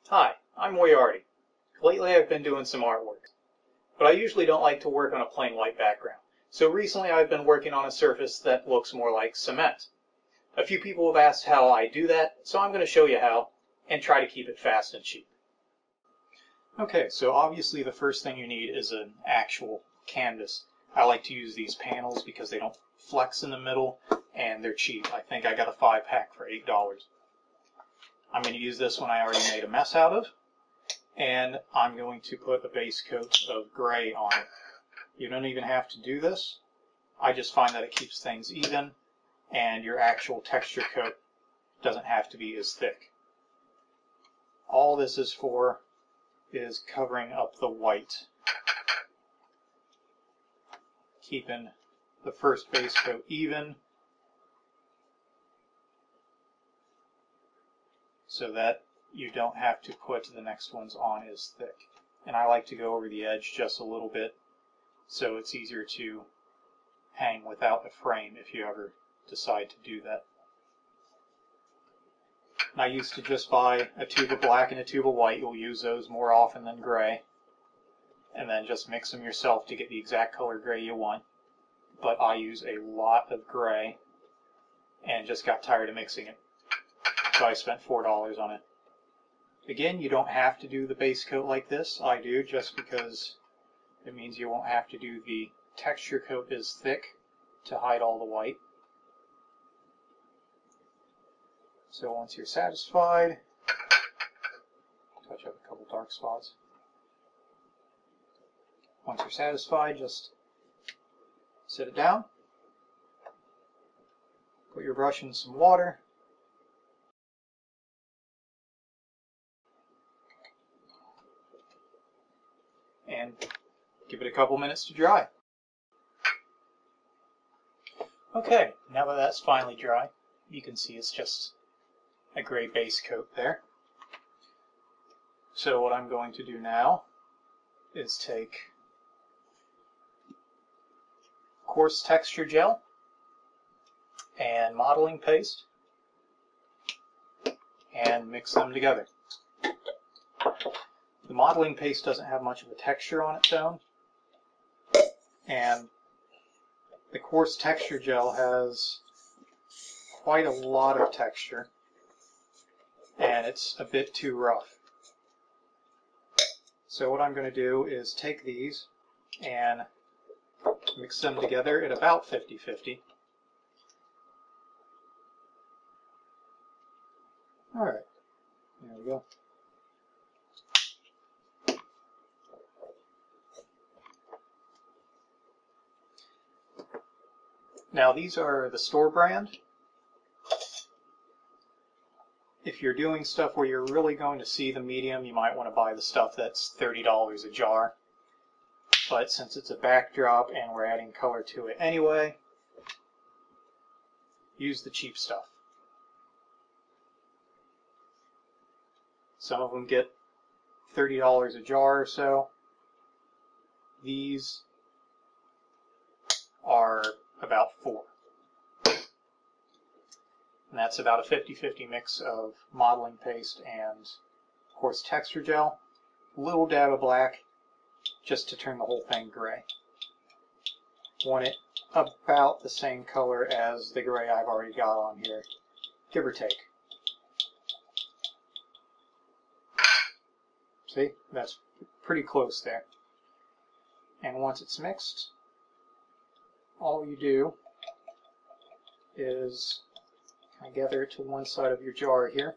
Hi, I'm MorieArty. Lately I've been doing some artwork, but I usually don't like to work on a plain white background. So recently I've been working on a surface that looks more like cement. A few people have asked how I do that, so I'm going to show you how and try to keep it fast and cheap. Okay, so obviously the first thing you need is an actual canvas. I like to use these panels because they don't flex in the middle and they're cheap. I think I got a 5-pack for $8. I'm going to use this one I already made a mess out of, and I'm going to put a base coat of gray on it. You don't even have to do this. I just find that it keeps things even, and your actual texture coat doesn't have to be as thick. All this is for is covering up the white, keeping the first base coat even, so that you don't have to put the next ones on as thick. And I like to go over the edge just a little bit so it's easier to hang without a frame if you ever decide to do that. And I used to just buy a tube of black and a tube of white. You'll use those more often than gray. And then just mix them yourself to get the exact color gray you want. But I use a lot of gray and just got tired of mixing it. So I spent $4 on it. Again, you don't have to do the base coat like this. I do just because it means you won't have to do the texture coat as thick to hide all the white. So once you're satisfied, touch up a couple dark spots. Once you're satisfied, just set it down. Put your brush in some water. And give it a couple minutes to dry. Okay, now that that's finally dry, you can see it's just a gray base coat there. So what I'm going to do now is take coarse texture gel and modeling paste and mix them together. The modeling paste doesn't have much of a texture on its own, and the coarse texture gel has quite a lot of texture, and it's a bit too rough. So what I'm going to do is take these and mix them together at about 50-50. Alright, there we go. Now these are the store brand. If you're doing stuff where you're really going to see the medium, you might want to buy the stuff that's $30 a jar. But since it's a backdrop and we're adding color to it anyway, use the cheap stuff. Some of them get $30 a jar or so. These are about $4. And that's about a 50-50 mix of modeling paste and coarse texture gel. A little dab of black just to turn the whole thing gray. Want it about the same color as the gray I've already got on here, give or take. See, that's pretty close there. And once it's mixed, all you do is gather it to one side of your jar here,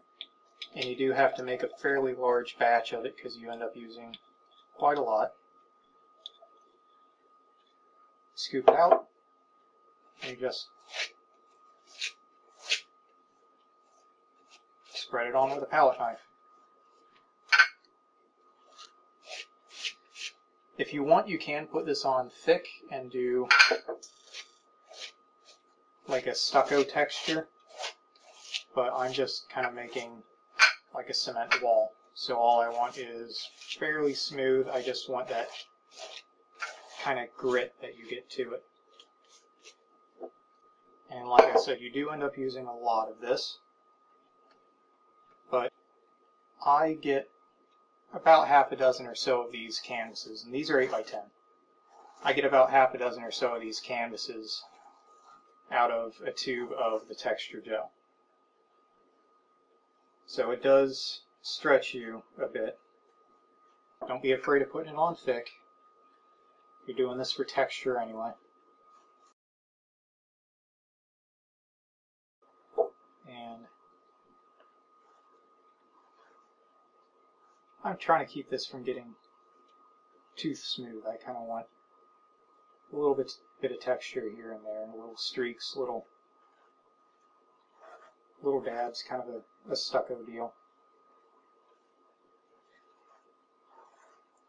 and you do have to make a fairly large batch of it because you end up using quite a lot. Scoop it out, and you just spread it on with a palette knife. If you want, you can put this on thick and do like a stucco texture, but I'm just kind of making like a cement wall. So all I want is fairly smooth. I just want that kind of grit that you get to it. And like I said, you do end up using a lot of this, but I get about half a dozen or so of these canvases, and these are 8 by 10. I get about half a dozen or so of these canvases out of a tube of the texture gel. So it does stretch you a bit. Don't be afraid of putting it on thick. You're doing this for texture anyway. And I'm trying to keep this from getting too smooth. I kind of want a little bit of texture here and there, and little streaks, little dabs, kind of a stucco deal.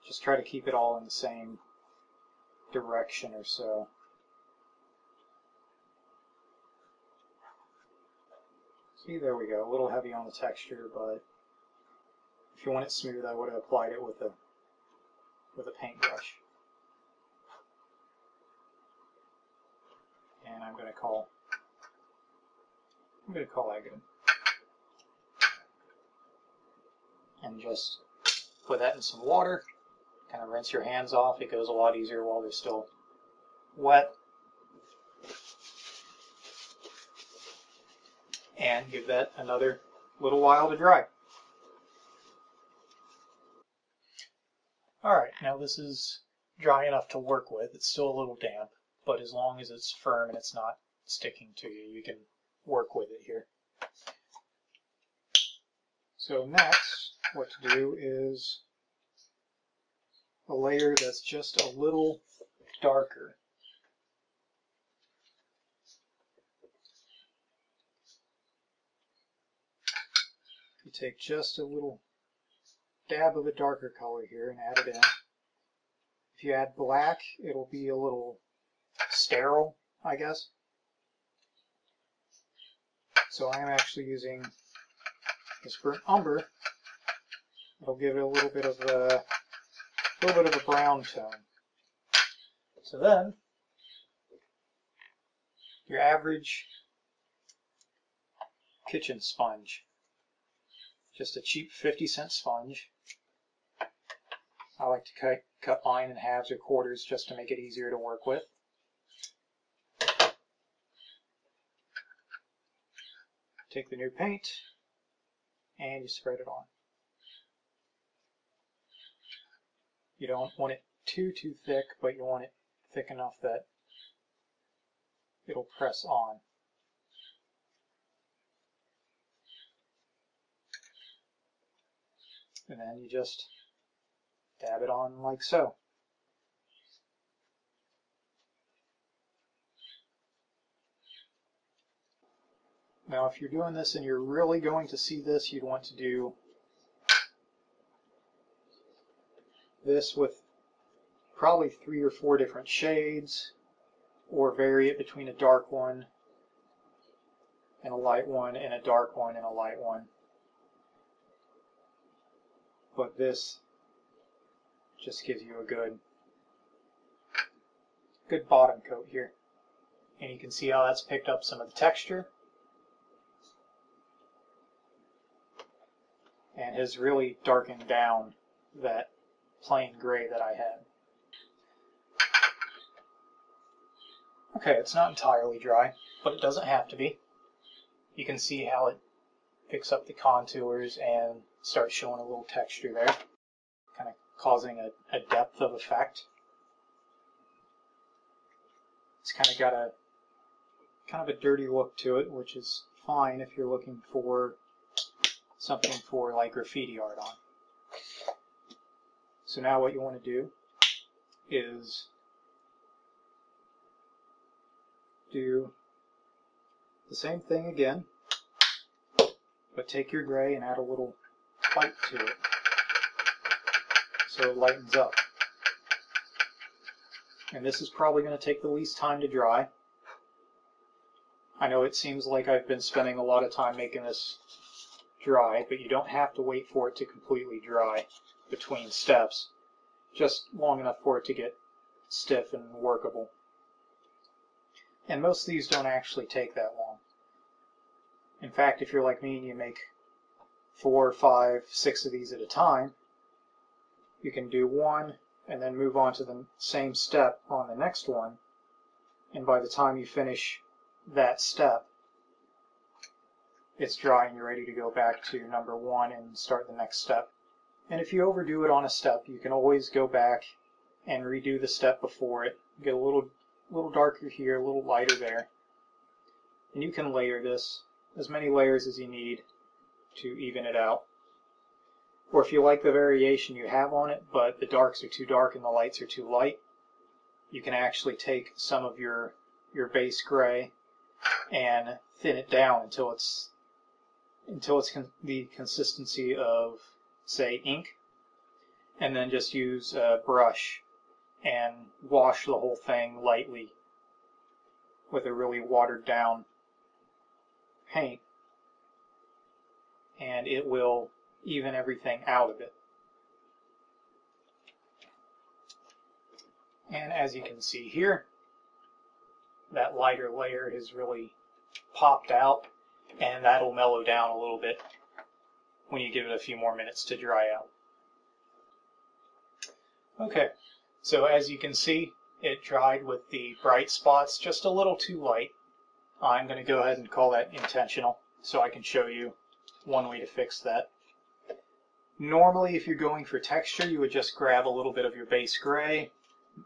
Just try to keep it all in the same direction or so. See, there we go. A little heavy on the texture, but if you want it smooth, I would have applied it with a paintbrush. And I'm going to call that good. And just put that in some water. Kind of rinse your hands off. It goes a lot easier while they're still wet. And give that another little while to dry. Alright, now this is dry enough to work with. It's still a little damp, but as long as it's firm and it's not sticking to you, you can work with it here. So next, what to do is a layer that's just a little darker. You take just a little dab of a darker color here and add it in. If you add black, it'll be a little sterile, I guess. So I am actually using this burnt umber. It'll give it a little bit of a brown tone. So then, your average kitchen sponge, just a cheap 50-cent sponge. I like to cut mine in halves or quarters just to make it easier to work with. Take the new paint and you spread it on. You don't want it too thick, but you want it thick enough that it'll press on. And then you just dab it on like so. Now if you're doing this and you're really going to see this, you'd want to do this with probably 3 or 4 different shades, or vary it between a dark one and a light one and a dark one and a light one. But this just gives you a good bottom coat here. And you can see how that's picked up some of the texture and has really darkened down that plain gray that I had. Okay, it's not entirely dry, but it doesn't have to be. You can see how it picks up the contours and starts showing a little texture there, kind of causing a depth of effect. It's kind of got a dirty look to it, which is fine if you're looking for something for like graffiti art on. So now what you want to do is do the same thing again, but take your gray and add a little white to it so it lightens up. And this is probably going to take the least time to dry. I know it seems like I've been spending a lot of time making this dry, but you don't have to wait for it to completely dry between steps, just long enough for it to get stiff and workable. And most of these don't actually take that long. In fact, if you're like me and you make 4, 5, 6 of these at a time, you can do one and then move on to the same step on the next one, and by the time you finish that step, it's dry and you're ready to go back to number one and start the next step. And if you overdo it on a step, you can always go back and redo the step before it. Get a little darker here, a little lighter there. And you can layer this as many layers as you need to even it out. Or if you like the variation you have on it, but the darks are too dark and the lights are too light, you can actually take some of your base gray and thin it down until it's the consistency of, say, ink, and then just use a brush and wash the whole thing lightly with a really watered down paint, and it will even everything out a bit. And as you can see here, that lighter layer has really popped out, and that'll mellow down a little bit when you give it a few more minutes to dry out. Okay, so as you can see, it dried with the bright spots just a little too light. I'm going to go ahead and call that intentional so I can show you one way to fix that. Normally, if you're going for texture, you would just grab a little bit of your base gray,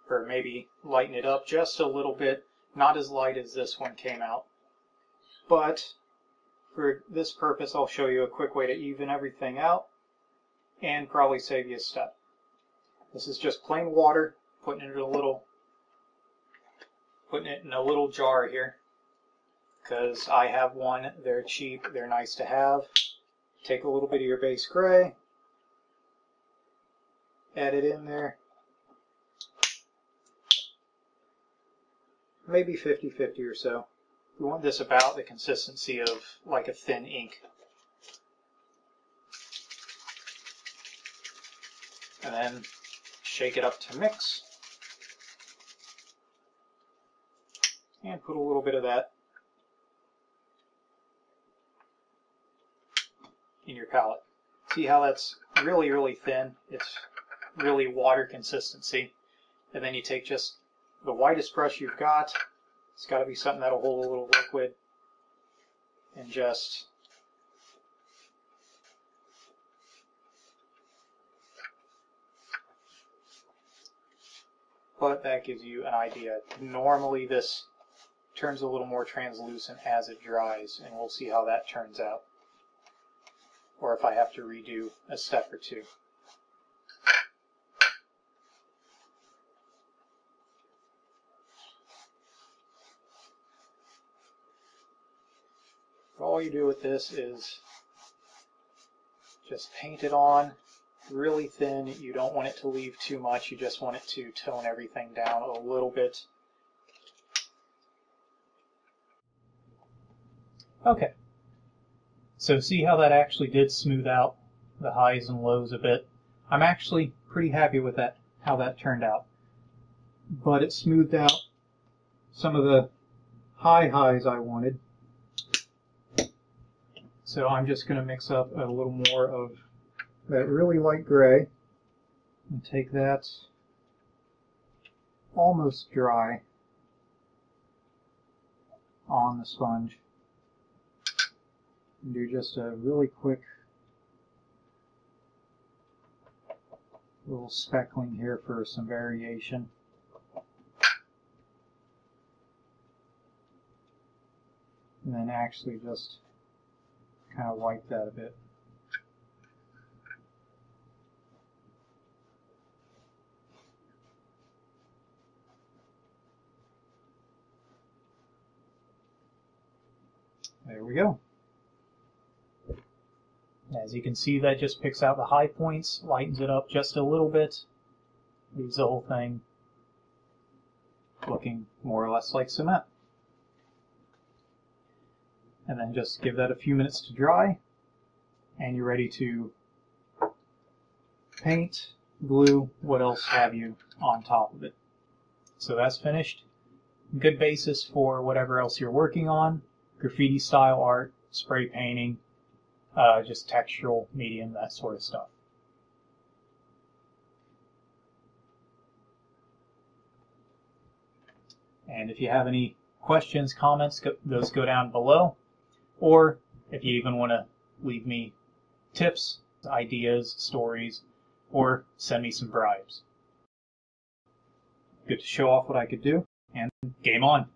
or maybe lighten it up just a little bit, not as light as this one came out. But for this purpose, I'll show you a quick way to even everything out and probably save you a step. This is just plain water, putting it in a little jar here, because I have one. They're cheap, they're nice to have. Take a little bit of your base gray, add it in there, maybe 50-50 or so. We want this about the consistency of like a thin ink. And then shake it up to mix. And put a little bit of that in your palette. See how that's really, really thin? It's really water consistency. And then you take just the whitest brush you've got. It's got to be something that'll hold a little liquid, and just but that gives you an idea. Normally this turns a little more translucent as it dries, and we'll see how that turns out, or if I have to redo a step or two. All you do with this is just paint it on really thin. You don't want it to leave too much. You just want it to tone everything down a little bit. Okay, so see how that actually did smooth out the highs and lows a bit. I'm actually pretty happy with that, how that turned out. But it smoothed out some of the high highs I wanted. So I'm just going to mix up a little more of that really light gray and take that almost dry on the sponge and do just a really quick little speckling here for some variation. And then actually just kind of wipe that a bit. There we go. As you can see, that just picks out the high points, lightens it up just a little bit, leaves the whole thing looking more or less like cement. And then just give that a few minutes to dry, and you're ready to paint, glue, what else have you on top of it. So that's finished. Good basis for whatever else you're working on. Graffiti style art, spray painting, just textural medium, that sort of stuff. And if you have any questions, comments, those go down below. Or if you even want to leave me tips, ideas, stories, or send me some bribes. Good to show off what I could do, and game on.